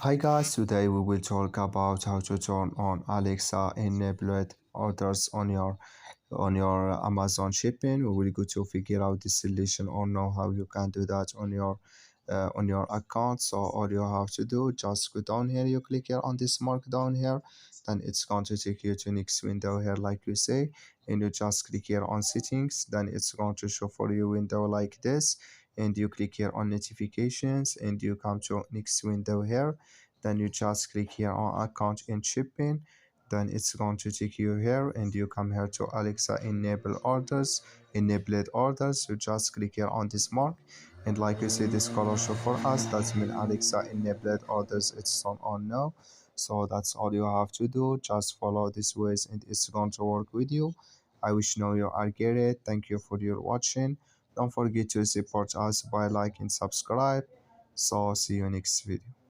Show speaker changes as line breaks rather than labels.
Hi guys, today we will talk about how to turn on Alexa enabled orders on your Amazon shipping. We will go to figure out the solution or know how you can do that on your account. So all you have to do, just go down here, you click here on this mark down here, then it's going to take you to next window here like we say, and you just click here on settings, then it's going to show for you window like this, and you click here on notifications and you come to next window here, then you just click here on account and shipping, then it's going to take you here and you come here to Alexa enabled orders. You just click here on this mark, and like you see this color show for us, that's mean Alexa enabled orders, it's on now. So that's all you have to do, just follow these ways and it's going to work with you. I wish know you are get it. Thank you for your watching. Don't forget to support us by like and subscribe. So see you next video.